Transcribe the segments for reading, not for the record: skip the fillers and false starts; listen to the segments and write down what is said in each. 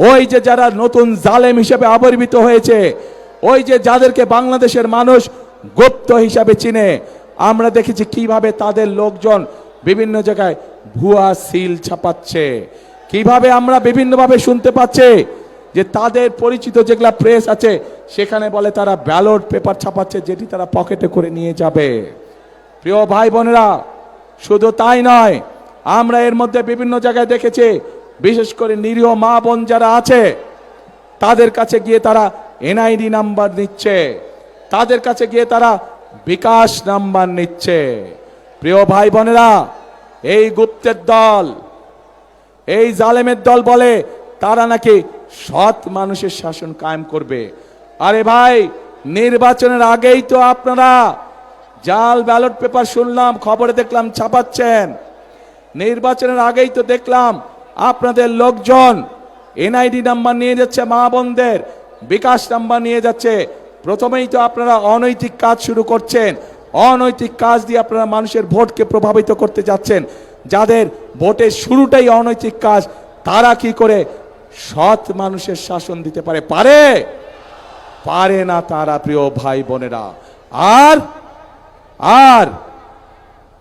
ওই যে যারা নতুন জালেম হিসেবে আবির্ভূত হয়েছে, ওই যে যাদেরকে বাংলাদেশের মানুষ গুপ্ত হিসাবে চিনে, আমরা দেখেছি কিভাবে তাদের লোকজন বিভিন্ন জায়গায় ভুয়া সিল ছাপাচ্ছে, কিভাবে আমরা বিভিন্নভাবে শুনতে পাচ্ছি যে তাদের পরিচিত যেগুলা প্রেস আছে সেখানে বলে তারা ব্যালট পেপার ছাপাচ্ছে, যেটি তারা পকেটে করে নিয়ে যাবে। প্রিয় ভাই বোনেরা, শুধু তাই নয়, আমরা এর মধ্যে বিভিন্ন জায়গায় দেখেছি বিশেষ করে নিরীহ মা বোন যারা আছে তাদের কাছে গিয়ে তারা এনআইডি নাম্বার নিচ্ছে, তাদের কাছে গিয়ে তারা বিকাশ নাম্বার নিচ্ছে। প্রিয় ভাই বোনেরা, এই গুপ্তের দল, এই জালেমের দল বলে তারা নাকি সৎ মানুষের শাসন কায়েম করবে। আরে ভাই, নির্বাচনের আগেই তো আপনারা জাল ব্যালট পেপার শুনলাম, খবরে দেখলাম ছাপাচ্ছেন। নির্বাচনের আগেই তো দেখলাম আপনাদের লোকজন এনআইডি নাম্বার নিয়ে যাচ্ছে, মা বোনদের বিকাশ নাম্বার নিয়ে যাচ্ছে। প্রথমেই তো আপনারা অনৈতিক কাজ শুরু করছেন, অনৈতিক কাজ দিয়ে আপনারা মানুষের ভোটকে প্রভাবিত করতে যাচ্ছেন। যাদের ভোটের শুরুটাই অনৈতিক কাজ, তারা কি করে সৎ মানুষের শাসন দিতে পারে? পারে না তারা। প্রিয় ভাই বোনেরা, আর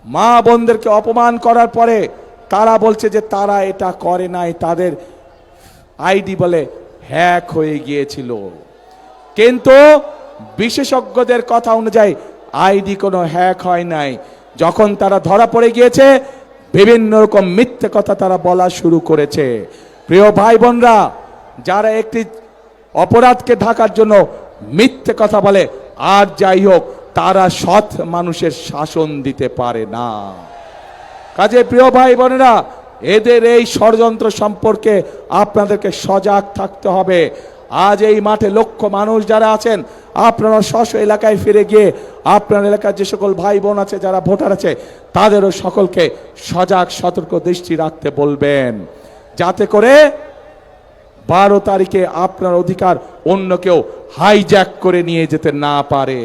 মা বোনদেরকে অপমান করার পরে তারা বলছে যে তারা এটা করে নাই, তাদের আইডি বলে হ্যাক হয়ে গিয়েছিল। কিন্তু বিশেষজ্ঞদের কথা অনুযায়ী আইডি কোনো হ্যাক হয় নাই। যখন তারা ধরা পড়ে গিয়েছে, বিভিন্ন রকম মিথ্যে কথা তারা বলা শুরু করেছে। প্রিয় ভাই বোনরা, যারা একটি অপরাধকে ঢাকার জন্য মিথ্যে কথা বলে, আর যাই হোক, তারা সৎ মানুষের শাসন দিতে পারে না। কাজে প্রিয় ভাই বোনেরা, এদের এই ষড়যন্ত্র সম্পর্কে আপনাদেরকে সজাগ থাকতে হবে। আজ এই মাঠে লক্ষ মানুষ যারা আছেন, আপনারা স্ব এলাকায় ফিরে গিয়ে আপনার এলাকার যে সকল ভাই বোন আছে, যারা ভোটার আছে, তাদেরও সকলকে সজাগ সতর্ক দৃষ্টি রাখতে বলবেন, যাতে করে 12 তারিখে আপনার অধিকার অন্য কেউ হাইজ্যাক করে নিয়ে যেতে না পারে।